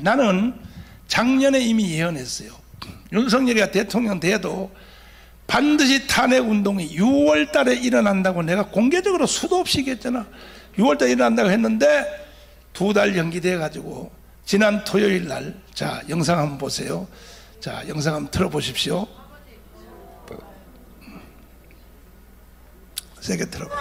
나는 작년에 이미 예언했어요. 윤석열이가 대통령 돼도 반드시 탄핵운동이 6월 달에 일어난다고 내가 공개적으로 수도 없이 얘기했잖아. 6월 달에 일어난다고 했는데 2달 연기돼 가지고 지난 토요일 날, 자 영상 한번 보세요. 자 영상 한번 틀어보십시오. 세게 틀어봐.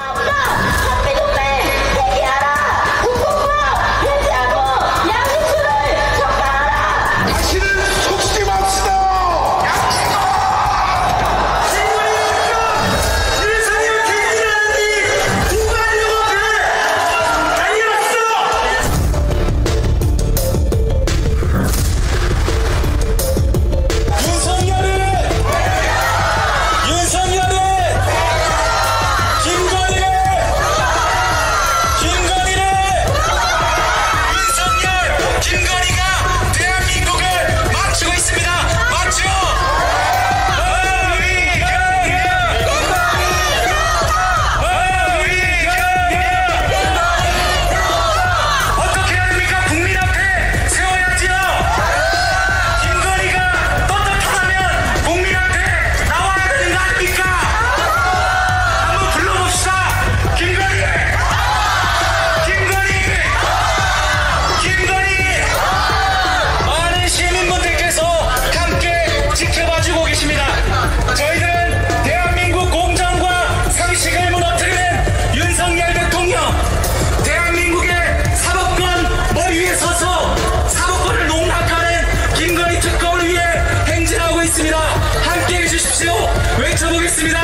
외쳐보겠습니다.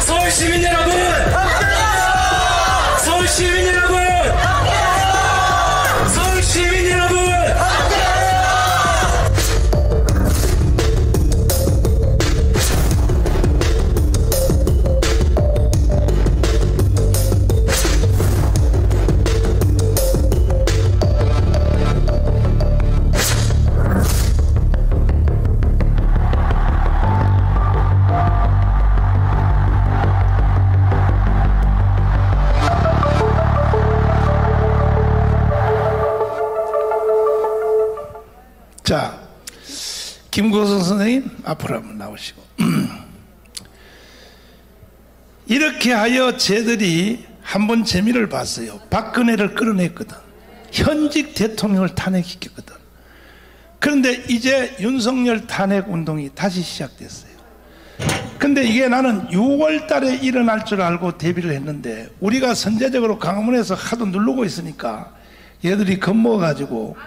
서울 시민 여러분, 서울 시민 여러분, 서울 시민 여러분. 자, 김고성 선생님 앞으로 한번 나오시고. 이렇게 하여 쟤들이 한번 재미를 봤어요. 박근혜를 끌어냈거든. 현직 대통령을 탄핵시켰거든. 그런데 이제 윤석열 탄핵 운동이 다시 시작됐어요. 근데 이게 나는 6월 달에 일어날 줄 알고 대비를 했는데 우리가 선제적으로 강화문에서 하도 누르고 있으니까 얘들이 겁먹어가지고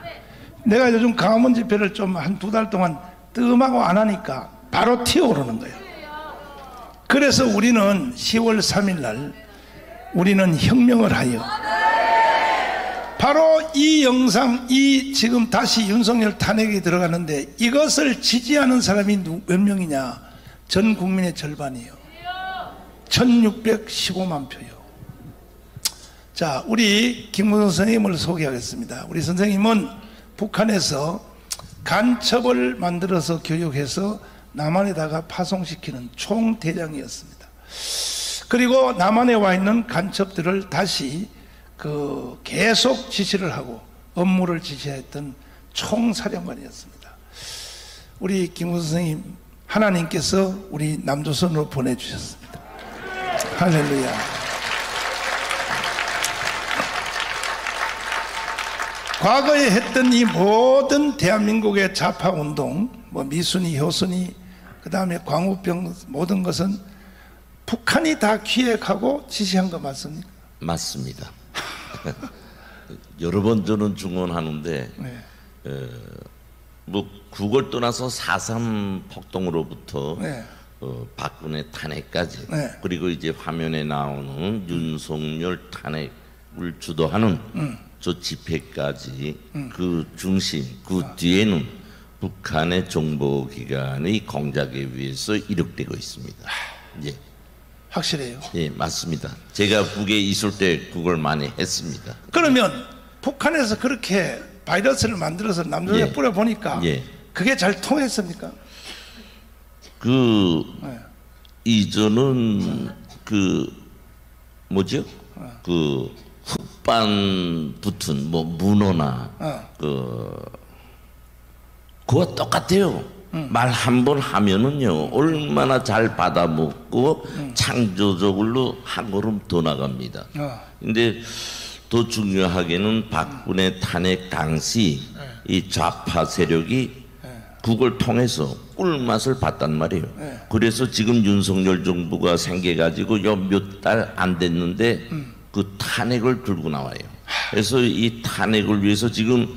내가 요즘 강화문 집회를 좀 한 2달 동안 뜸하고 안 하니까 바로 튀어오르는 거예요. 그래서 우리는 10월 3일 날 우리는 혁명을 하여 바로 이 영상, 이 지금 다시 윤석열 탄핵이 들어가는데 이것을 지지하는 사람이 몇 명이냐? 전 국민의 절반이에요. 1615만 표요. 자, 우리 김무성 선생님을 소개하겠습니다. 우리 선생님은 북한에서 간첩을 만들어서 교육해서 남한에다가 파송시키는 총대장이었습니다. 그리고 남한에 와 있는 간첩들을 다시 계속 지시를 하고 업무를 지시했던 총사령관이었습니다. 우리 김무성 선생님 하나님께서 우리 남조선으로 보내주셨습니다. 할렐루야. 과거에 했던 이 모든 대한민국의 좌파운동, 뭐 미순이, 효순이, 그 다음에 광우병 모든 것은 북한이 다 기획하고 지시한 거 맞습니까? 맞습니다. 여러 번 저는 증언하는데 네. 뭐 9월 떠나서 4.3 폭동으로부터 네. 박근혜 탄핵까지 네. 그리고 이제 화면에 나오는 윤석열 탄핵을 주도하는 저 집회까지 그 중심, 그 뒤에는 북한의 정보기관의 공작에 의해서 이룩되고 있습니다. 예. 확실해요? 예, 맞습니다. 제가 북에 있을 때 그걸 많이 했습니다. 그러면 북한에서 그렇게 바이러스를 만들어서 남조선에 예. 뿌려보니까 예. 그게 잘 통했습니까? 네. 이전은 뭐죠? 흑반 붙은 뭐 문어나 그거 똑같아요. 말 한 번 하면은요 얼마나 잘 받아먹고 창조적으로 한 걸음 더 나갑니다. 근데 더 중요하게는 박근혜 탄핵 당시 이 좌파 세력이 그걸 통해서 꿀맛을 봤단 말이에요. 그래서 지금 윤석열 정부가 생겨가지고 요 몇 달 안 됐는데 그 탄핵을 들고 나와요. 그래서 이 탄핵을 위해서 지금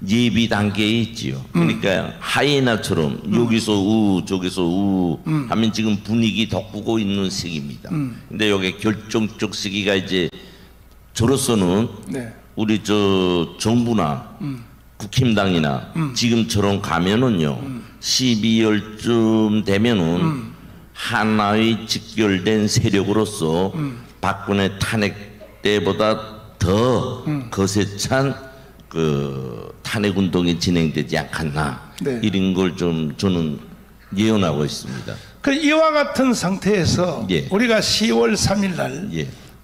예비 단계에 있지요. 그러니까 하이에나처럼 여기서 우 저기서 우 하면 지금 분위기 덮고 있는 시기입니다. 근데 여기 결정적 시기가 이제 저로서는 우리 저 정부나 국힘당이나 지금처럼 가면은요 12월쯤 되면은 하나의 직결된 세력으로서 박근혜 탄핵 때보다 더 거세찬 그 탄핵 운동이 진행되지 않겠나 이런 걸 좀 저는 예언하고 있습니다. 그 이와 같은 상태에서 우리가 10월 3일 날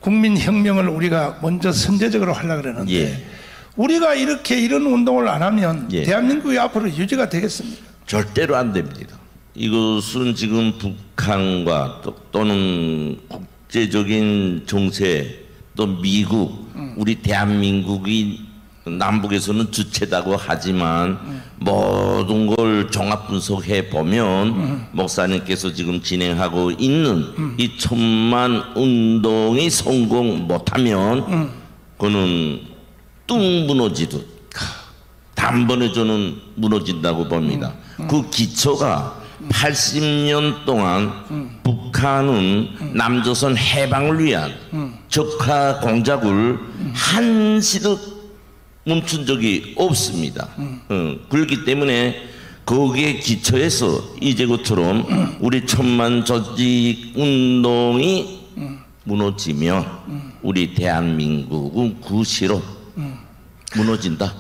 국민혁명을 우리가 먼저 선제적으로 하려고 그러는데 우리가 이렇게 이런 운동을 안 하면 대한민국이 앞으로 유지가 되겠습니까? 절대로 안 됩니다. 이것은 지금 북한과 또는 국제적인 정세 또 미국 우리 대한민국이 남북에서는 주체다고 하지만 모든 걸 종합 분석해 보면 목사님께서 지금 진행하고 있는 이 천만 운동이 성공 못하면 그거는 뚝 무너지듯 단번에 저는 무너진다고 봅니다. 그 기초가 80년 동안 북한은 남조선 해방을 위한 적화 공작을 한시도 멈춘 적이 없습니다. 그렇기 때문에 거기에 기초해서 이제 그처럼 우리 천만 조직 운동이 무너지면 우리 대한민국은 구시로 무너진다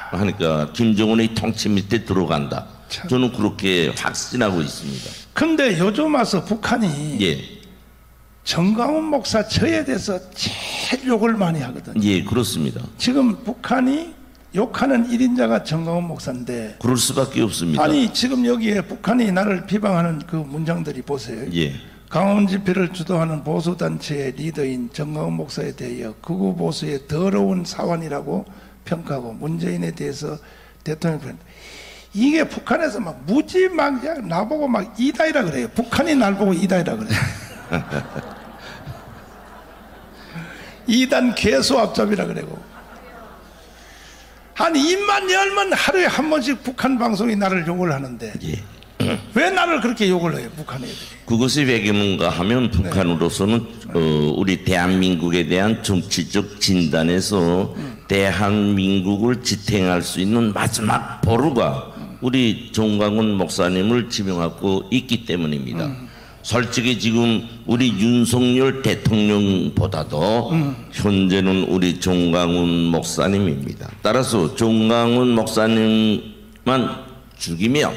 하니까 김정은의 통치 밑에 들어간다. 저는 그렇게 확신하고 있습니다. 근데 요즘 와서 북한이 정광훈 목사 저에 대해서 제일 욕을 많이 하거든요. 예, 그렇습니다. 지금 북한이 욕하는 1인자가 정광훈 목사인데 그럴 수밖에 없습니다. 아니 지금 여기에 북한이 나를 비방하는 그 문장들이 보세요. 강원 집회를 주도하는 보수단체의 리더인 정광훈 목사에 대하여 극우 보수의 더러운 사환이라고 평가하고 문재인에 대해서 대통령 이게 북한에서 막 무지 막 나보고 막 이다이라 그래요. 북한이 날 보고 이다이라 그래요. 2단 개수 앞잡이라 그러고 아니 입만 열면 하루에 한 번씩 북한 방송이 나를 욕을 하는데 왜 나를 그렇게 욕을 해요 북한 애들이? 그것이 왜그런가 하면 북한으로서는 우리 대한민국에 대한 정치적 진단에서 대한민국을 지탱할 수 있는 마지막 보루가 우리 정광훈 목사님을 지명하고 있기 때문입니다. 솔직히 지금 우리 윤석열 대통령보다도 현재는 우리 정광훈 목사님입니다. 따라서 정광훈 목사님만 죽이면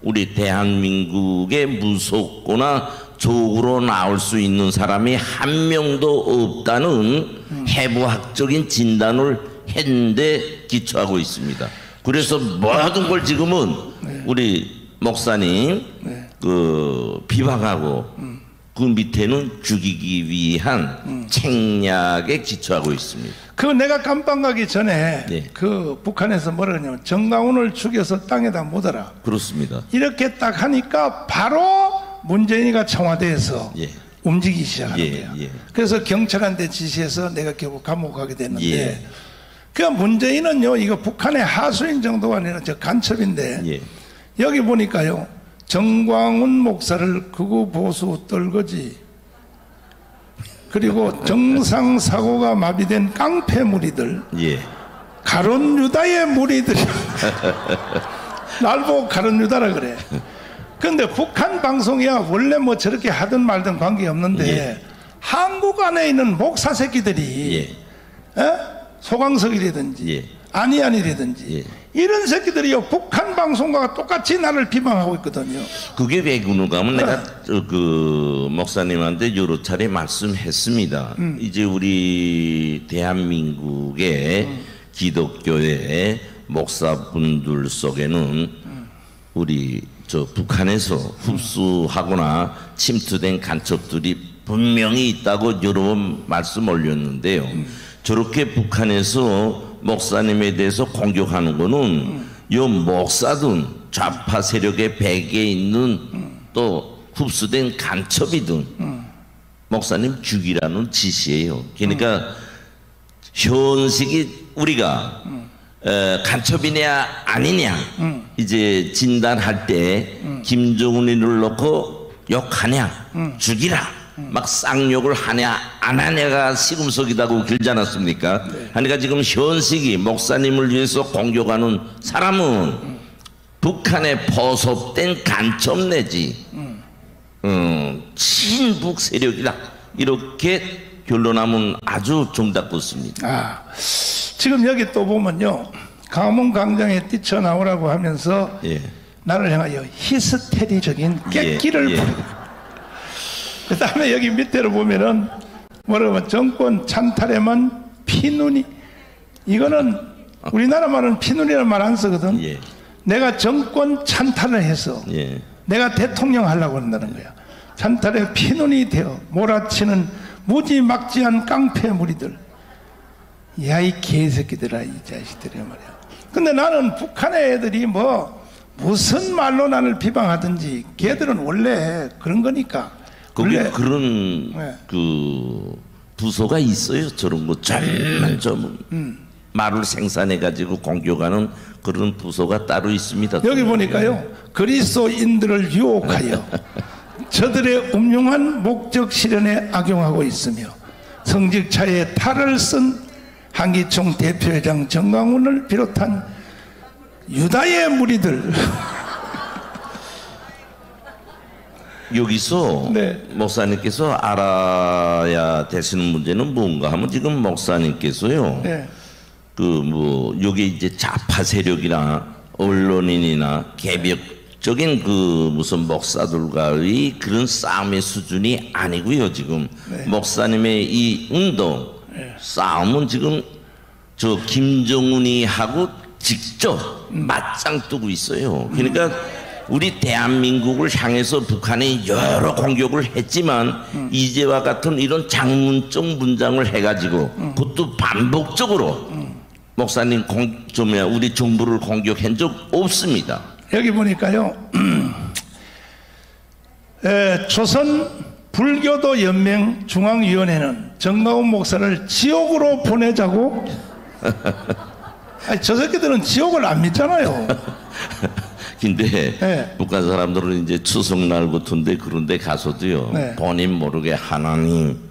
우리 대한민국에 무섭거나 적으로 나올 수 있는 사람이 한 명도 없다는 해부학적인 진단을 했는데 기초하고 있습니다. 그래서 모든 걸 지금은 우리 목사님 그 비방하고 그 밑에는 죽이기 위한 책략에 기초하고 있습니다. 그 내가 깜빵 가기 전에 그 북한에서 뭐라 그러냐면 정광훈을 죽여서 땅에다 묻어라. 그렇습니다. 이렇게 딱 하니까 바로 문재인이가 청와대에서 움직이기 시작하는 거야. 그래서 경찰한테 지시해서 내가 결국 감옥 가게 됐는데 그 문재인은요 이거 북한의 하수인 정도가 아니라 저 간첩인데 여기 보니까요 정광훈 목사를 극우 보수 떨거지 그리고 정상사고가 마비된 깡패 무리들 가론 유다의 무리들이 날 보고 가론 유다라 그래. 근데 북한 방송이야 원래 뭐 저렇게 하든 말든 관계없는데 한국 안에 있는 목사 새끼들이 소강석이라든지 안희안이라든지 이런 새끼들이요 북한 방송과 똑같이 나를 비방하고 있거든요. 그게 왜 그런가 하면 내가 그 목사님한테 여러 차례 말씀했습니다. 이제 우리 대한민국의 기독교의 목사분들 속에는 우리 저 북한에서 흡수하거나 침투된 간첩들이 분명히 있다고 여러 번 말씀 올렸는데요. 저렇게 북한에서 목사님에 대해서 공격하는 거는 요 목사든 좌파 세력의 베개에 있는 또 흡수된 간첩이든 목사님 죽이라는 지시예요. 그러니까 현식이 우리가 간첩이냐 아니냐 이제 진단할 때 김정은이를 놓고 욕하냐 죽이라 막 쌍욕을 하냐 안 하냐가 시금석이다고 길지 않았습니까? 그러니까 지금 현식이 목사님을 위해서 공격하는 사람은 북한에 포섭된 간첩 내지 친북 세력이다 이렇게 결론하면 아주 정답붙습니다. 지금 여기 또 보면요, 강화문 광장에 뛰쳐나오라고 하면서 예. 나를 향하여 히스테리적인 객기를 부르고 그 다음에 여기 밑에로 보면은 뭐라고 정권 찬탈에만 피눈이, 이거는 우리나라 말은 피눈이라는 말 안 쓰거든. 예. 내가 정권 찬탈을 해서 예. 내가 대통령 하려고 한다는 거야. 찬탈에 피눈이 되어 몰아치는 무지막지한 깡패 무리들. 야, 이 개새끼들아, 이 자식들이 말이야. 근데 나는 북한의 애들이 무슨 말로 나를 비방하든지 걔들은 원래 그런 거니까. 거기 원래 그런 그 부서가 있어요. 저런 거 잘만 좀 말을 생산해 가지고 공격하는 그런 부서가 따로 있습니다. 여기 보니까요, 그리스도인들을 유혹하여 저들의 음흉한 목적 실현에 악용하고 있으며 성직차에 탈을 쓴 한기총 대표회장 정강훈을 비롯한 유다의 무리들. 여기서 네. 목사님께서 알아야 되시는 문제는 뭔가 하면 지금 목사님께서요. 네. 여기 이제 좌파 세력이나 언론인이나 개벽적인 무슨 목사들과의 그런 싸움의 수준이 아니고요. 지금 목사님의 이 운동 싸움은 지금 저 김정은이 하고 직접 맞짱 뜨고 있어요. 그러니까 우리 대한민국을 향해서 북한이 여러 공격을 했지만 이제와 같은 이런 장문적 문장을 해가지고 그것도 반복적으로 목사님 우리 정부를 공격한 적 없습니다. 여기 보니까요, 조선 불교도 연맹 중앙위원회는 정강훈 목사를 지옥으로 보내자고. 아니, 저 새끼들은 지옥을 안 믿잖아요. 근데 북한 사람들은 이제 추석날부터인데 그런데 가서도요 본인 모르게 하나님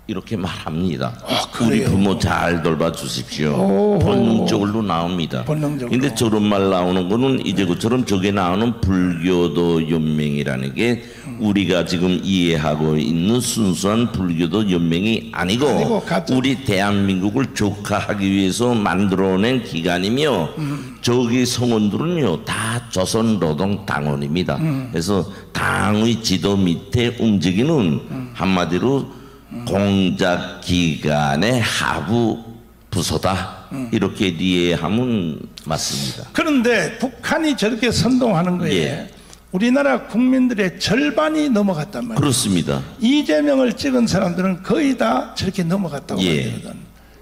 이렇게 말합니다. 우리 부모 잘 돌봐 주십시오. 본능적으로 나옵니다. 근데 저런 말 나오는 거는 이제 그처럼 저게 나오는 불교도 연맹이라는 게 우리가 지금 이해하고 있는 순수한 불교도 연맹이 아니고 우리 대한민국을 조카하기 위해서 만들어낸 기관이며 저기 성원들은요 다 조선노동당원입니다. 그래서 당의 지도 밑에 움직이는 한마디로 공작기관의 하부 부서다 이렇게 이해하면 맞습니다. 그런데 북한이 저렇게 선동하는 거에 우리나라 국민들의 절반이 넘어갔단 말이에요. 그렇습니다. 이재명을 찍은 사람들은 거의 다 저렇게 넘어갔다고 하거든.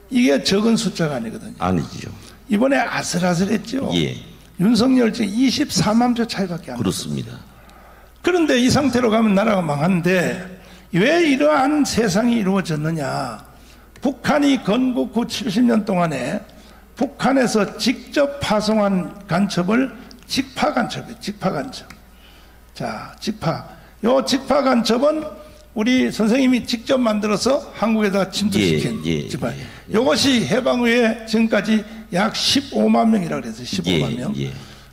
이게 적은 숫자가 아니거든요. 아니죠. 이번에 아슬아슬했죠. 윤석열 지금 24만 표 차이밖에 안 그렇습니다. 그런데 이 상태로 가면 나라가 망하는데 왜 이러한 세상이 이루어졌느냐. 북한이 건국 후 70년 동안에 북한에서 직접 파송한 간첩을 직파간첩이에요. 직파간첩. 자, 요 직파간첩은 우리 선생님이 직접 만들어서 한국에다 침투시킨 직파. 요것이 해방 후에 지금까지 약 15만 명이라고 그랬어요. 15만 명.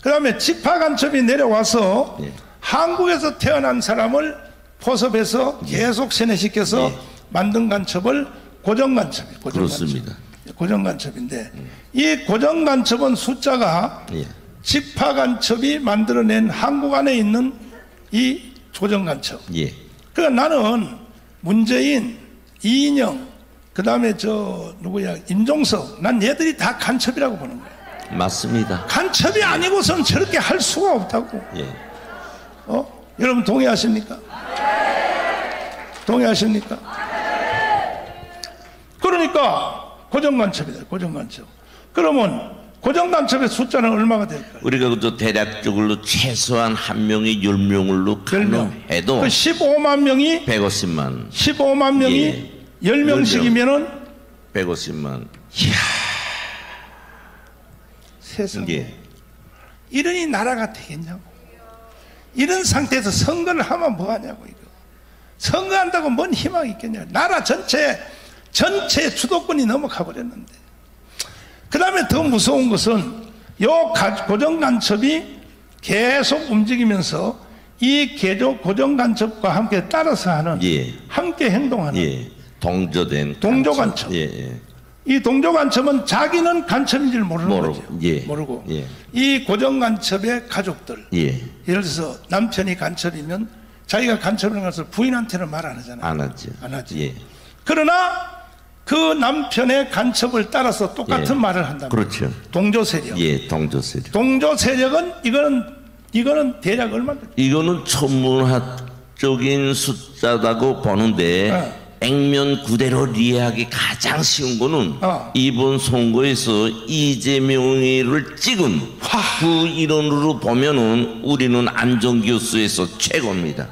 그 다음에 직파간첩이 내려와서 한국에서 태어난 사람을 포섭해서 계속 세뇌시켜서 만든 간첩을 고정간첩이에요. 그렇습니다. 고정간첩인데 이 고정간첩은 숫자가 직파간첩이 만들어낸 한국 안에 있는 이 고정간첩. 그러니까 나는 문재인, 이인영, 그 다음에 임종석, 난 얘들이 다 간첩이라고 보는 거예요. 맞습니다. 간첩이 아니고선 저렇게 할 수가 없다고. 예. 여러분 동의하십니까? 동의하십니까? 그러니까 고정간첩이다. 고정간첩. 그러면 고정간첩의 숫자는 얼마가 될까요? 우리가 그저 대략적으로 최소한 한 명이 10명으로 10명. 가능해도 그 15만 명이 150만 15만 명이 예. 10명씩이면은 150만. 세상에 예. 이러니 나라가 되겠냐고. 이런 상태에서 선거를 하면 뭐하냐고. 이거 선거한다고 뭔 희망이 있겠냐. 나라 전체 주도권이 넘어가 버렸는데. 그 다음에 더 무서운 것은 요 고정간첩이 계속 움직이면서 이 고정간첩과 함께 따라서 하는 예. 함께 행동하는 예. 동조된 동조간첩. 예. 예. 이 동조간첩은 자기는 간첩인 줄 모르는 거죠. 예. 모르고 예. 이 고정간첩의 가족들, 예. 예를 들어서 남편이 간첩이면 자기가 간첩이라는 것을 부인한테는 말 안 하잖아요. 안 하죠. 안 하지. 예. 그러나 그 남편의 간첩을 따라서 똑같은 예. 말을 한다. 그렇죠. 동조 세력. 예. 동조 세력. 동조 세력은 이거는 대략 얼마? 이거는 천문학적인 숫자라고 보는데 액면 그대로 이해하기 가장 쉬운 거는 이번 선거에서 이재명이를 찍은 그 인원으로 보면은 우리는 안전교수에서 최고입니다.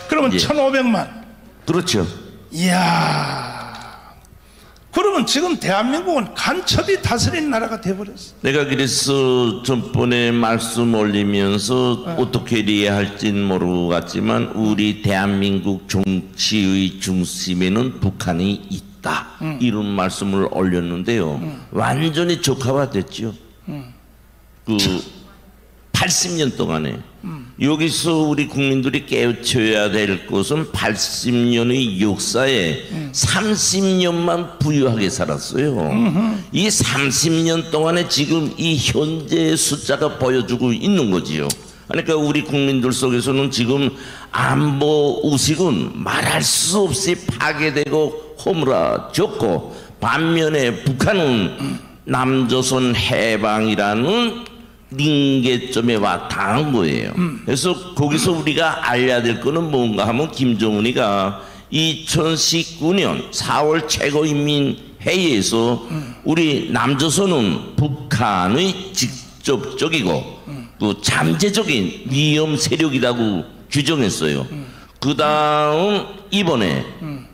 그러면 예. 1,500만. 그렇죠. 이야. 그러면 지금 대한민국은 간첩이 다스리는 나라가 돼버렸어. 내가 그래서 전번에 말씀 올리면서 어떻게 이해할진 모르겠지만 우리 대한민국 정치의 중심에는 북한이 있다. 이런 말씀을 올렸는데요. 완전히 적화화됐죠. 그 80년 동안에 여기서 우리 국민들이 깨우쳐야 될 것은 80년의 역사에 30년만 부유하게 살았어요. 이 30년 동안에 지금 이 현재의 숫자가 보여주고 있는 거지요. 그러니까 우리 국민들 속에서는 지금 안보 의식은 말할 수 없이 파괴되고 허물어졌고, 반면에 북한은 남조선 해방이라는 링계점에 와 닿은 거예요. 그래서 거기서 우리가 알아야 될 거는 뭔가 하면 김정은이가 2019년 4월 최고인민회의에서 우리 남조선은 북한의 직접적이고 또 잠재적인 위험 세력이라고 규정했어요. 그 다음 이번에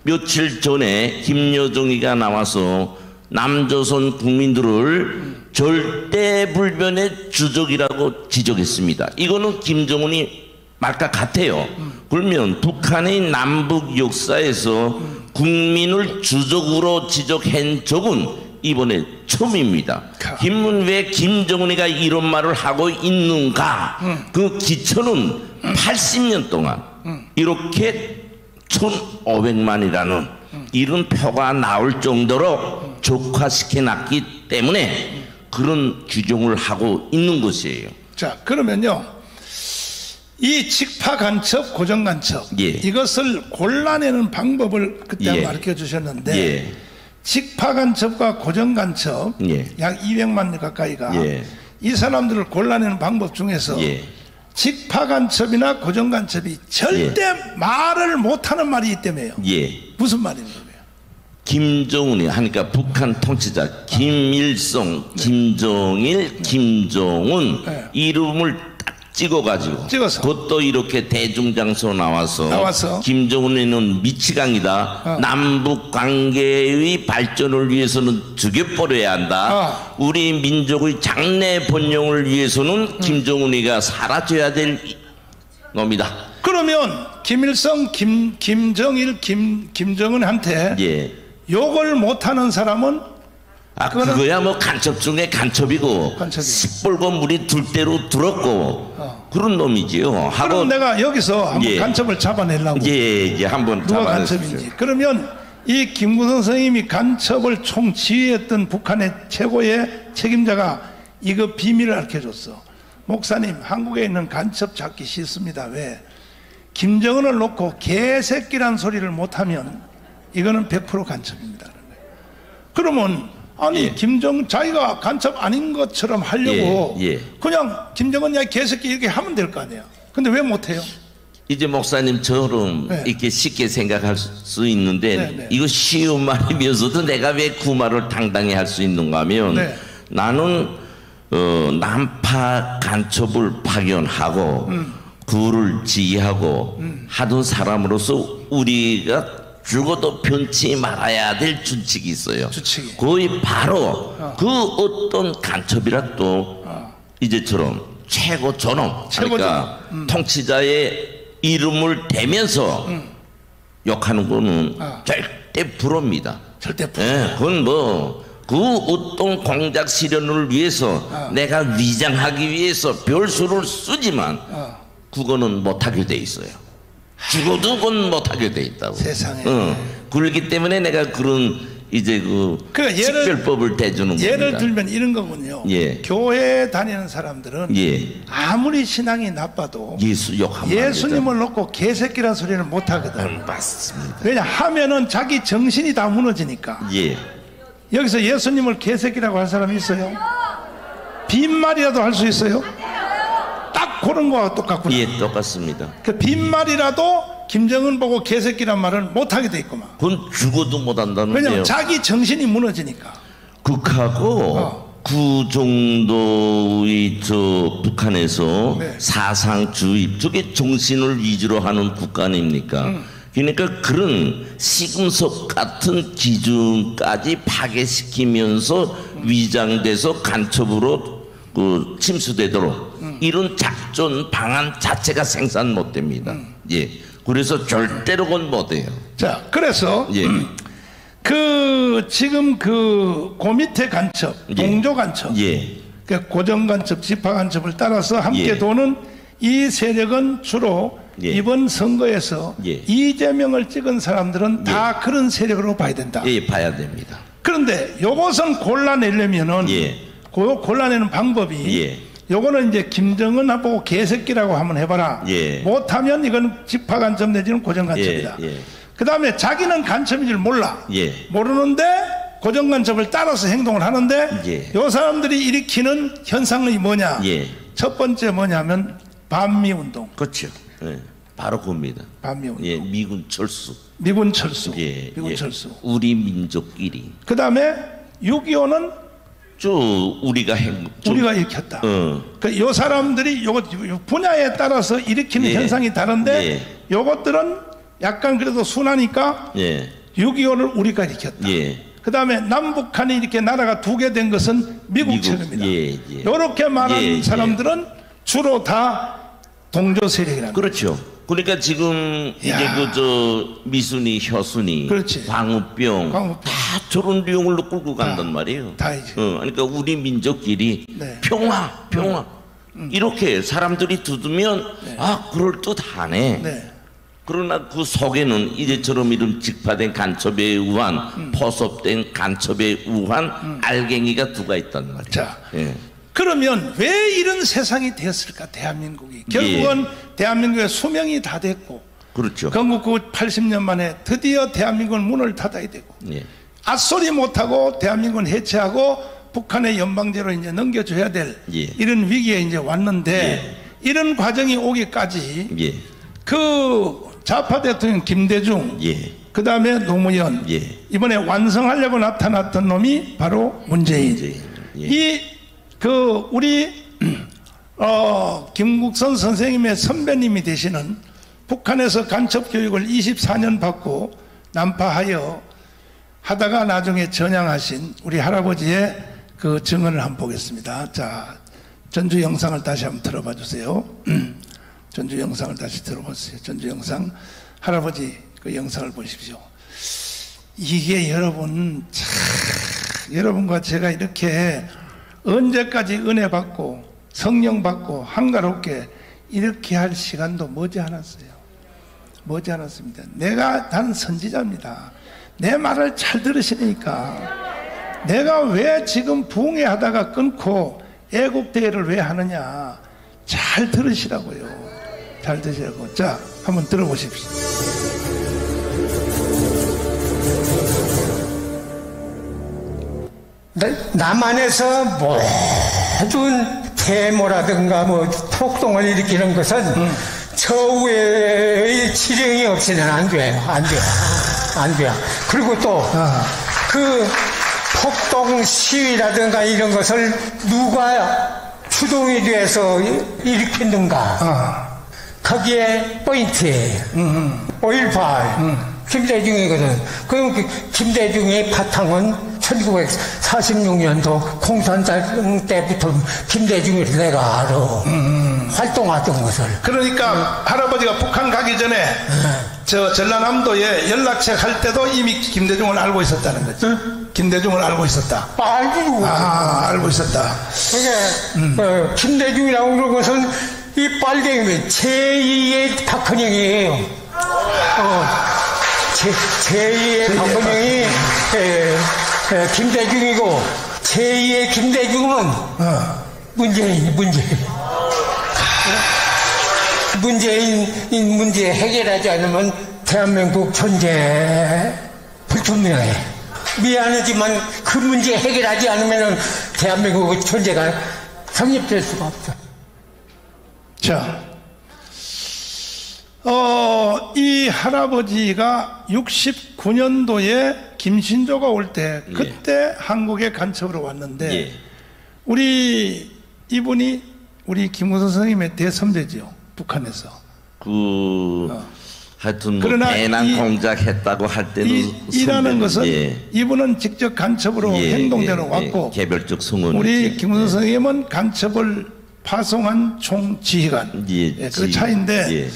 며칠 전에 김여정이가 나와서 남조선 국민들을 절대불변의 주적이라고 지적했습니다. 이거는 김정은이 말과 같아요. 그러면 북한의 남북 역사에서 국민을 주적으로 지적한 적은 이번에 처음입니다. 왜 김정은이가 이런 말을 하고 있는가? 그 기초는 80년 동안 이렇게 1,500만이라는 이런 표가 나올 정도로 적화시켜 놨기 때문에 그런 규정을 하고 있는 것이에요. 자, 그러면요, 이 직파간첩, 고정간첩, 예. 이것을 골라내는 방법을 그때 예. 가르쳐 주셨는데, 예. 직파간첩과 고정간첩 예. 약 200만 가까이가 예. 이 사람들을 골라내는 방법 중에서 예. 직파간첩이나 고정간첩이 절대 말을 못하는 말이 있다며요. 예. 무슨 말입니까? 김정은이 하니까 북한 통치자 김일성, 김정일, 김정은 이름을 딱 찍어가지고 그것도 이렇게 대중장소 나와서 김정은이는 미치광이다. 남북 관계의 발전을 위해서는 죽여버려야 한다. 우리 민족의 장래 번영을 위해서는 김정은이가 사라져야 될 놈이다. 그러면 김일성, 김정일, 김정은한테 예. 욕을 못하는 사람은 그거야 뭐 간첩 중에 간첩이고 시뻘건 물이 둘 대로 들었고 그런 놈이지요. 그럼 내가 여기서 한번 예. 간첩을 잡아내려고. 예, 한번 누가 간첩인지. 그러면 이 김구성 선생님이 간첩을 총지휘했던 북한의 최고의 책임자가 이거 비밀을 알려줬어. 목사님, 한국에 있는 간첩 잡기 싫습니다. 왜? 김정은을 놓고 개새끼란 소리를 못하면 이거는 100% 간첩입니다. 그러면 아니 예. 자기가 간첩 아닌 것처럼 하려고 예, 예. 그냥 김정은 야 개새끼 이렇게 하면 될 거 아니에요. 근데 왜 못해요? 이제 목사님처럼 네. 이렇게 쉽게 생각할 수 있는데 네, 네. 이거 쉬운 말이면서도 내가 왜 그 말을 당당히 할 수 있는가 하면 네. 나는 난파 간첩을 파견하고 그를 지휘하고 하던 사람으로서 우리가 죽어도 변치 말아야 될 준칙이 있어요. 주칙이. 거의 바로 그 어떤 간첩이라 또 이제처럼 최고 존엄, 그러니까 통치자의 이름을 대면서 욕하는 거는 절대 불호입니다. 절대 불호. 예, 그건 뭐 그 어떤 공작 실현을 위해서 내가 위장하기 위해서 별수를 쓰지만 그거는 못하게 돼 있어요. 죽어도 그건 못하게 돼 있다고. 세상에. 그렇기 때문에 내가 그런 이제 그러니까 식별법을 대주는 예를 겁니다. 들면 이런 거군요. 예. 교회 다니는 사람들은 예. 아무리 신앙이 나빠도 예수 욕하면 예수님을 놓고 개새끼란 소리를 못 하거든. 맞습니다. 왜냐 하면은 자기 정신이 다 무너지니까. 예. 여기서 예수님을 개새끼라고 할 사람이 있어요? 빈말이라도 할 수 있어요? 딱 그런 거와 똑같구나. 예, 똑같습니다. 그 빈말이라도 김정은 보고 개새끼란 말을 못 하게 돼 있구만. 그건 죽어도 못 한다는데요. 왜냐면 자기 정신이 무너지니까. 극하고 그 정도의 북한에서 네. 사상 주입 저게 정신을 위주로 하는 국가 아닙니까? 그러니까 그런 시금석 같은 기준까지 파괴시키면서 위장돼서 간첩으로 침수되도록 이런 작전 방안 자체가 생산 못 됩니다. 예. 그래서 절대로 그건 못 해요. 자, 그래서 예. 지금 그 밑에 간첩, 예. 동조 간첩, 예. 그 고정 간첩, 지파 간첩을 따라서 함께 예. 도는 이 세력은 주로 예. 이번 선거에서 예. 이재명을 찍은 사람들은 다 그런 세력으로 봐야 된다. 예, 봐야 됩니다. 그런데 요것은 골라내려면은 예. 골라내는 방법이 예. 요거는 이제 김정은 보고 개새끼라고 한번 해봐라. 예. 못하면 이건 지파 간첩 내지는 고정 간첩이다. 예, 예. 그 다음에 자기는 간첩인 줄 몰라. 예. 모르는데 고정 간첩을 따라서 행동을 하는데 예. 요 사람들이 일으키는 현상이 뭐냐? 예. 첫 번째 뭐냐면 반미 운동. 그렇죠. 예. 바로 그겁니다. 반미 운동. 예, 미군 철수. 미군 철수. 예, 미군 예. 철수. 우리 민족끼리. 그 다음에 6.25는 우리가 우리가 일으켰다. 어. 요 사람들이 요 분야에 따라서 일으키는 예. 현상이 다른데 예. 요것들은 약간 그래도 순하니까 예. 6.25를 우리가 일으켰다. 예. 그 다음에 남북한이 이렇게 나라가 두 개 된 것은 미국 책임이다. 예, 예. 이렇게 말하는 예, 예. 사람들은 주로 다 동조 세력이라는 거예요. 그렇죠. 그러니까 지금 이제 미순이, 효순이, 그렇지. 광우병 광우병. 다 저런 내용으로 끌고 간단 말이에요. 다 이제. 그러니까 우리 민족끼리 네. 평화. 이렇게 사람들이 두드면 그럴 듯하네. 네. 그러나 그 속에는 이제처럼 이런 직파된 간첩에 의한 포섭된 간첩에 의한 알갱이가 두가 있단 말이에요. 자, 예. 그러면 왜 이런 세상이 되었을까? 대한민국이 결국은 대한민국의 수명이 다 됐고 그렇죠. 건국후 80년 만에 드디어 대한민국은 문을 닫아야 되고 예. 앗소리 못하고 대한민국은 해체하고 북한의 연방제로 이제 넘겨줘야 될 예. 이런 위기에 이제 왔는데 이런 과정이 오기까지 예. 그 좌파 대통령 김대중 예. 그 다음에 노무현 예. 이번에 완성하려고 나타났던 놈이 바로 문재인. 예. 우리 김국선 선생님의 선배님이 되시는 북한에서 간첩 교육을 24년 받고 난파하여 하다가 나중에 전향하신 우리 할아버지의 그 증언을 한번 보겠습니다. 자, 전주 영상을 다시 한번 들어봐 주세요. 전주 영상을 다시 들어보세요. 전주 영상. 할아버지 그 영상을 보십시오. 이게 여러분 여러분과 제가 이렇게 언제까지 은혜 받고 성령 받고 한가롭게 이렇게 할 시간도 머지않았어요. 머지않았습니다. 나는 선지자입니다. 내 말을 잘 들으시니까 내가 왜 지금 붕괴하다가 끊고 애국대회를 왜 하느냐 잘 들으시라고요. 잘 들으시라고. 자, 한번 들어보십시오. 남한에서 모든 태모라든가 뭐 폭동을 일으키는 것은 저우의 지령이 없이는 안 돼요. 그리고 또 그 폭동 시위라든가 이런 것을 누가 주동이 돼서 일으켰는가 거기에 포인트예요. 5.18 김대중이거든. 그럼 김대중의 바탕은 1946년도 공산당 때부터 김대중을 내가 알아. 활동하던 것을. 그러니까 할아버지가 북한 가기 전에 저 전라남도에 연락책 할 때도 이미 김대중을 알고 있었다는 거죠. 김대중을 알고 있었다. 알고 있었다. 그게 김대중이라고 그런 것은 이 빨갱이 제2의 박헌영이에요. 제2의 박헌영이 김대중이고 제2의 김대중은 문재인 문제 해결하지 않으면 대한민국 존재 불투명해. 미안하지만 그 문제 해결하지 않으면 대한민국 존재가 성립될 수가 없어. 자, 이 할아버지가 69년도에 김신조가 올 때 그때 한국에 간첩으로 왔는데 이분이 우리 김우선 선생님의 대선배지요. 북한에서. 하여튼 뭐 배낭 공작 했다고 할 때는 이라는 것은 이분은 직접 간첩으로 행동대로 왔고 개별적 성원 우리 김우선 선생님은 간첩을 파송한 총지휘관 그 차이인데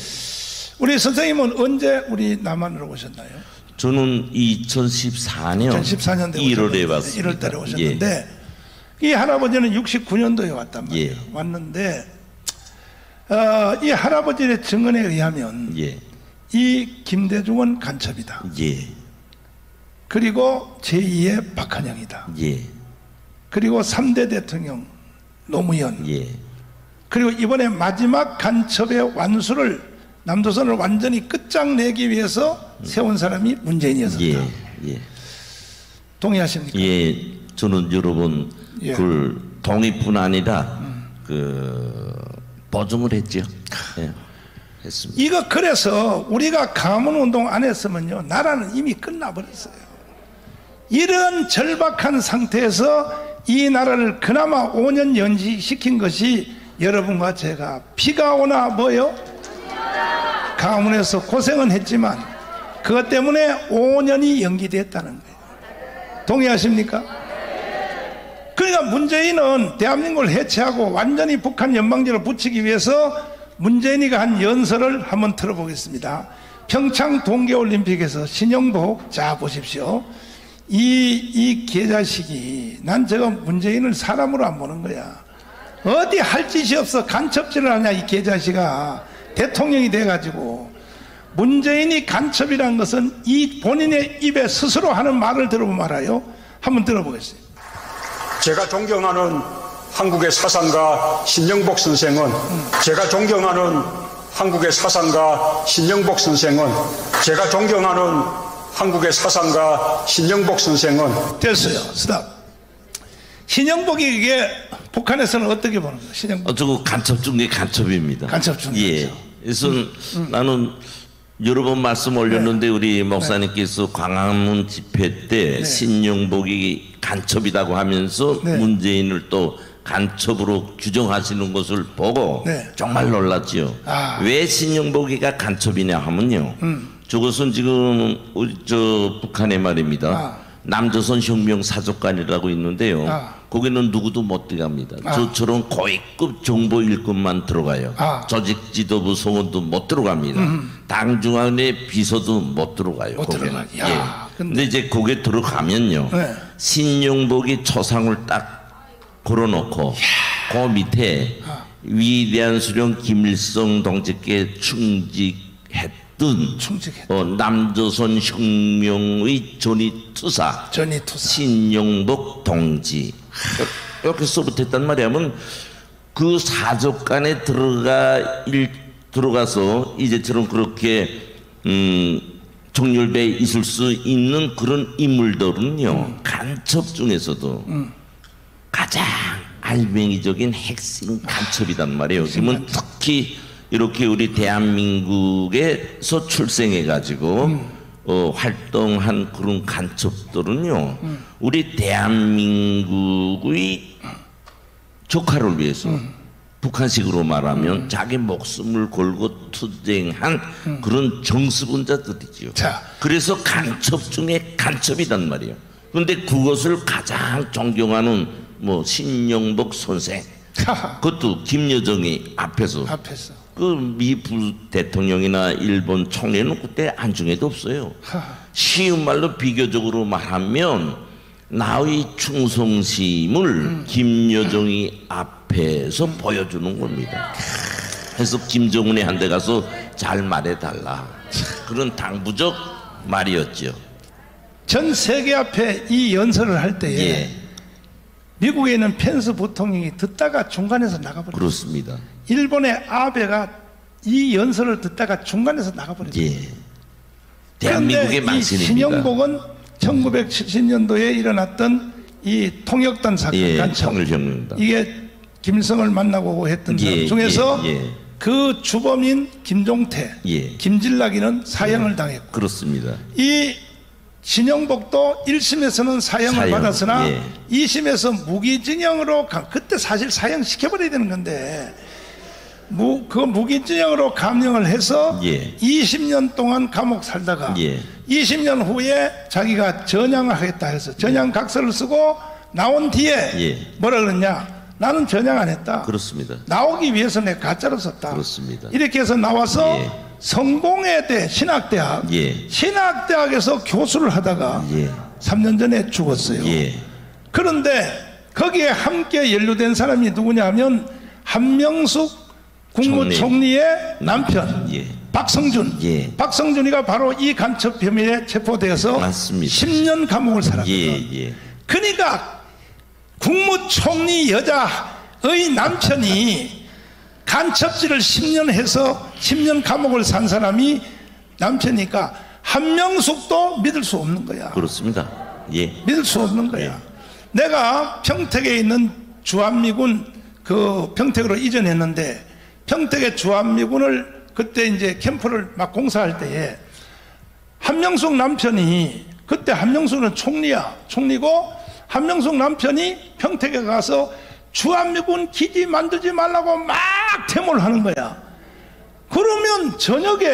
우리 선생님은 언제 우리 남한으로 오셨나요? 저는 2014년 1월에 왔습니다. 1월 달에 오셨는데 이 할아버지는 69년도에 왔단 말이에요. 왔는데 이 할아버지의 증언에 의하면 이 김대중은 간첩이다. 그리고 제2의 박헌영이다. 그리고 3대 대통령 노무현 그리고 이번에 마지막 간첩의 완수를 남조선을 완전히 끝장내기 위해서 세운 사람이 문재인이었습니다. 동의하십니까? 저는 여러 번 그 동의뿐 아니라 보증을 했죠. 했습니다. 이거 그래서 우리가 가문운동 안 했으면요 나라는 이미 끝나버렸어요. 이런 절박한 상태에서 이 나라를 그나마 5년 연기시킨 것이 여러분과 제가 비가 오나 뭐요? 가문에서 고생은 했지만 그것 때문에 5년이 연기됐다는 거예요. 동의하십니까? 그러니까 문재인은 대한민국을 해체하고 완전히 북한 연방제로 붙이기 위해서 문재인이가 한 연설을 한번 들어보겠습니다. 평창 동계올림픽에서 신영복, 자 보십시오. 이 개자식이 난 저거 문재인을 사람으로 안 보는 거야. 어디 할 짓이 없어 간첩질을 하냐 이 개자식아. 대통령이 돼가지고 문재인이 간첩이라는 것은 이 본인의 입에 스스로 하는 말을 들어보면 알아요. 한번 들어보겠습니다. 제가 존경하는 한국의 사상가 신영복 선생은 제가 존경하는 한국의 사상가 신영복 선생은 제가 존경하는 한국의 사상가 신영복 선생은 됐어요. 스탑. 신영복이 이게 북한에서는 어떻게 보는 거예요? 신영복. 저거 간첩 중에 간첩입니다. 간첩 중에. 그래서 나는 여러 번 말씀 올렸는데 우리 목사님께서 광화문 집회 때 신영복이 간첩이라고 하면서 문재인을 또 간첩으로 규정하시는 것을 보고 정말 놀랐지요. 왜 신영복이가 간첩이냐 하면요. 저것은 지금 우리 저 북한의 말입니다. 남조선 혁명 사족관이라고 있는데요. 거기는 누구도 못 들어갑니다. 저처럼 고위급 정보 일꾼만 들어가요. 조직 지도부 소원도 못 들어갑니다. 당중앙의 비서도 못 들어가요. 거기는. 근데 이제 거기에 들어가면요. 신영복이 초상을 딱 걸어놓고 그 밑에 위대한 수령 김일성 동지께 충직했던 남조선 혁명의 전위투사 신영복 동지 이렇게 써붙였단 말이야. 하면 그 사족관에 들어가서 이제처럼 그렇게 정렬돼 있을 수 있는 그런 인물들은요 간첩 중에서도 가장 알맹이적인 핵심 간첩이단 말이에요. 그러면 특히 이렇게 우리 대한민국에서 출생해가지고 활동한 그런 간첩들은요 우리 대한민국의 조카를 위해서 북한식으로 말하면 자기 목숨을 걸고 투쟁한 그런 정수분자들이지요. 그래서 간첩 중에 간첩이단 말이에요. 그런데 그것을 가장 존경하는 뭐 신영복 선생, 그것도 김여정이 앞에서 그 미 부대통령이나 일본 총리는 그때 안중에도 없어요. 쉬운 말로 비교적으로 말하면 나의 충성심을 김여정이 앞에서 보여주는 겁니다. 그래서 김정은이 한데 가서 잘 말해달라, 그런 당부적 말이었죠. 전 세계 앞에 이 연설을 할 때에 예. 미국에 있는 펜스 부통령이 듣다가 중간에서 나가버렸어요. 그렇습니다. 일본의 아베가 이 연설을 듣다가 중간에서 나가버렸어요. 예. 대한민국의 만신입니다. 이 신영복은 1970년도에 일어났던 이 통역단 사건, 예, 간첩, 통일혁명단. 이게 김일성을 만나고 했던 사람 중에서 그 주범인 김종태, 김진락이는 사형을 당했고, 그렇습니다. 이 신영복도 1심에서는 사형을 받았으나 2심에서 무기징역으로 그때 사실 사형 시켜버려야 되는 건데 그 무기징역으로 감형을 해서 20년 동안 감옥 살다가 20년 후에 자기가 전향을 하겠다 해서 전향 각서를 쓰고 나온 뒤에 뭐라 그랬냐, 나는 전향 안 했다. 그렇습니다. 나오기 위해서 내가 가짜로 썼다. 그렇습니다. 이렇게 해서 나와서 성공회대 신학대학, 신학대학에서 교수를 하다가 3년 전에 죽었어요. 그런데 거기에 함께 연루된 사람이 누구냐 하면 한명숙 국무총리의 남편 박성준. 박성준이가 바로 이 간첩 혐의에 체포되어서 맞습니다. 10년 감옥을 살았거든. 그러니까 국무총리 여자의 남편이 간첩질을 10년 해서 10년 감옥을 산 사람이 남편이니까 한명숙도 믿을 수 없는 거야. 그렇습니다. 믿을 수 없는 거야. 내가 평택에 있는 주한미군 그 평택으로 이전했는데 평택의 주한미군을 그때 이제 캠프를 막 공사할 때에 한명숙 남편이, 그때 한명숙은 총리고 한명숙 남편이 평택에 가서 주한미군 기지 만들지 말라고 막 데모를 하는 거야. 그러면 저녁에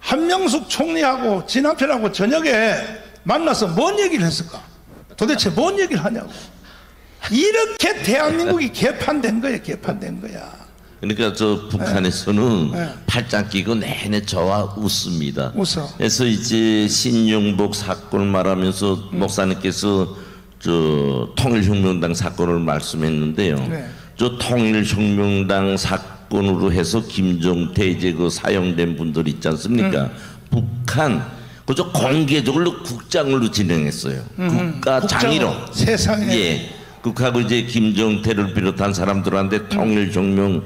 한명숙 총리하고 지 남편하고 저녁에 만나서 뭔 얘기를 했을까? 도대체 뭔 얘기를 하냐고. 이렇게 대한민국이 개판된 거야. 개판된 거야. 그러니까 저 북한에서는 팔짱 끼고 내내 저와 웃습니다. 웃어. 그래서 이제 신영복 사건을 말하면서 목사님께서 저 통일혁명당 사건을 말씀했는데요. 저 통일혁명당 사건으로 해서 김종태 이제 그 사형된 분들 있지 않습니까? 북한 그저 공개적으로 국장으로 진행했어요. 국가장의로. 세상에. 그하고 이제 김종태를 비롯한 사람들한테 통일혁명상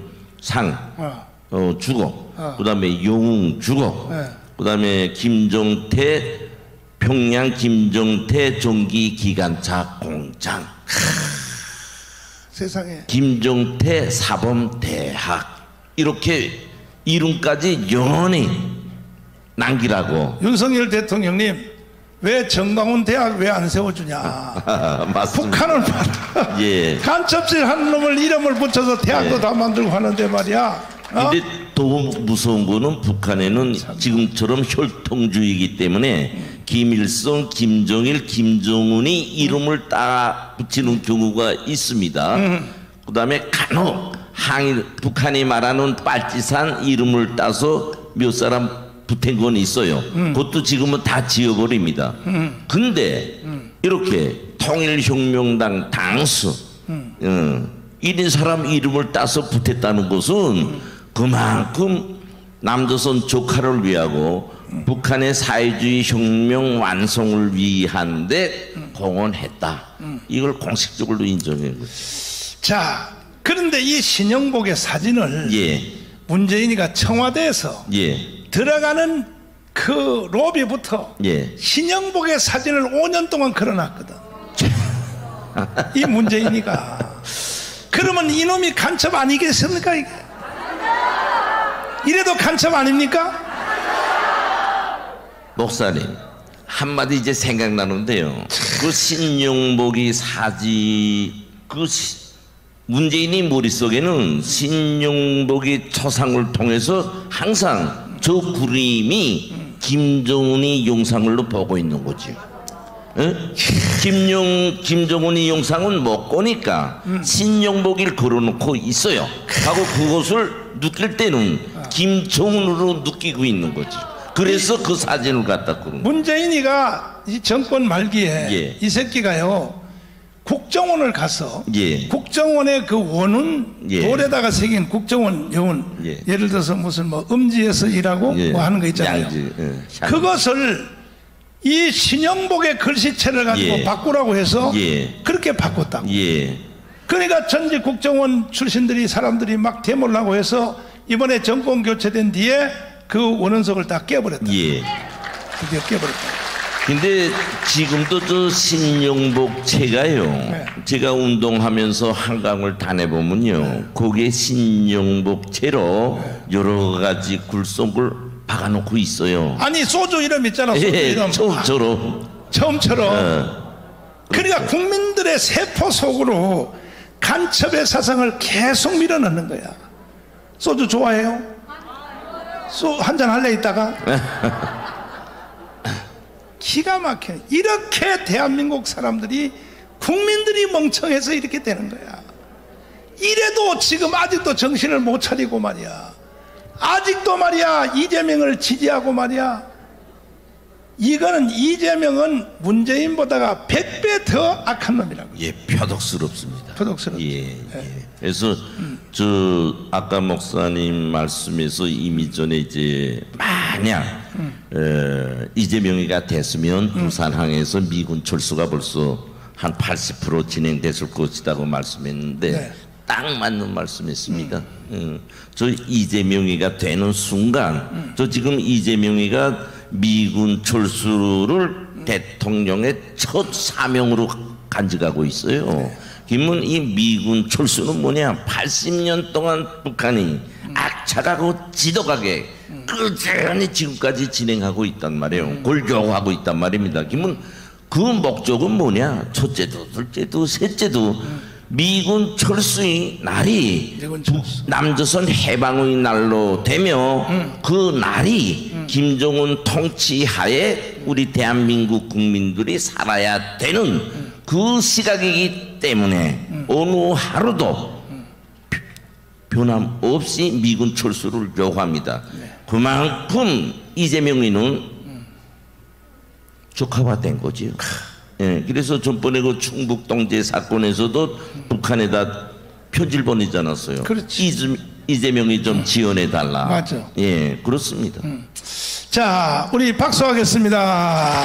주고, 그다음에 영웅 주고, 그다음에 김종태 평양 김종태 전기 기관차 공장, 세상에. 김종태 사범대학, 이렇게 이름까지 영원히 남기라고. 윤석열 대통령님 왜 정강훈 대학 왜 안 세워주냐. 맞습니다. 북한을 봐라. 간첩질 하는 놈을 이름을 붙여서 대학도 다 만들고 하는데 말이야. 근데 더 무서운 거는 북한에는 지금처럼 혈통주의이기 때문에 김일성, 김정일, 김정은이 이름을 따 붙이는 경우가 있습니다. 그 다음에 간혹 북한이 말하는 빨치산 이름을 따서 몇 사람 붙은 건 있어요. 그것도 지금은 다 지워버립니다. 근데 이렇게 통일혁명당 당수 이런 사람 이름을 따서 붙였다는 것은 그만큼 남조선 조카를 위하고 북한의 사회주의 혁명 완성을 위한데 공헌했다. 이걸 공식적으로 인정한 거죠. 자, 그런데 이 신영복의 사진을 문재인이가 청와대에서 들어가는 그 로비부터 예. 신영복의 사진을 5년 동안 걸어놨거든. 이 문재인이가. 그러면 이놈이 간첩 아니겠습니까 이게? 이래도 간첩 아닙니까? 목사님 한마디 이제 생각나는데요. 그 신용복이 문재인이 머릿속에는 신용복의 초상을 통해서 항상 저 그림이 김정은이 영상으로 보고 있는 거지. 에? 김정은이 영상은 못 보니까 신용복을 걸어놓고 있어요. 하고 그것을 느낄 때는 김정은으로 느끼고 있는 거지. 그래서 그 사진을 갖다 그런 거야. 문재인이가 이 정권 말기에 예. 이 새끼가요 국정원을 가서 예. 국정원의 그 원은 예. 돌에다가 새긴 국정원 여운 예. 예를 들어서 무슨 뭐 음지에서 일하고 예. 뭐 하는 거 있잖아요. 양지, 예. 그것을 이 신영복의 글씨체를 가지고 예. 바꾸라고 해서 예. 그렇게 바꿨다고. 예. 그러니까 전직 국정원 출신들이 사람들이 막 데모를 하고 해서 이번에 정권 교체된 뒤에 그 원원석을 다 깨버렸다. 예. 드디어 깨버렸다. 근데 지금도 저 신용복체가요. 네. 제가 운동하면서 한강을 다녀보면요. 거기에 신용복체로 여러 가지 굴속을 박아놓고 있어요. 아니 소주 이름 있잖아. 소주 예, 이름. 처음처럼. 그러니까 국민들의 세포 속으로 간첩의 사상을 계속 밀어넣는 거야. 소주 좋아해요? 한잔 할래 이따가? 기가 막혀. 이렇게 대한민국 사람들이 국민들이 멍청해서 이렇게 되는 거야. 이래도 지금 아직도 정신을 못 차리고 말이야. 아직도 말이야 이재명을 지지하고 말이야. 이거는 이재명은 문재인보다가 100배 더 악한 놈이라고. 예, 표독스럽습니다. 표독스럽죠. 예, 예. 그래서 저 아까 목사님 말씀에서 이미 전에 이제 만약 이재명이가 됐으면 부산항에서 미군 철수가 벌써 한 80% 진행됐을 것이라고 말씀했는데 네. 딱 맞는 말씀했습니다. 저 이재명이가 되는 순간 저 지금 이재명이가 미군 철수를 대통령의 첫 사명으로 간직하고 있어요. 그러면 이 미군 철수는 뭐냐? 80년 동안 북한이 악착하고 지독하게 꾸준히 지금까지 진행하고 있단 말이에요. 그걸 요구하고 있단 말입니다. 그러면 그 목적은 뭐냐? 첫째도 둘째도 셋째도 미군 철수의 날이 남조선 해방의 날로 되며 그 날이 김정은 통치하에 우리 대한민국 국민들이 살아야 되는 그 시각이기 때문에 어느 하루도 변함없이 미군 철수를 요구합니다. 그만큼 이재명이는 적화화된 거지요. 예, 그래서 전번에 그 충북 동제 사건에서도 북한에다 편지를 보내지 않았어요. 그렇지. 이재명이 좀 지원해 달라. 맞아. 예, 그렇습니다. 자, 우리 박수하겠습니다.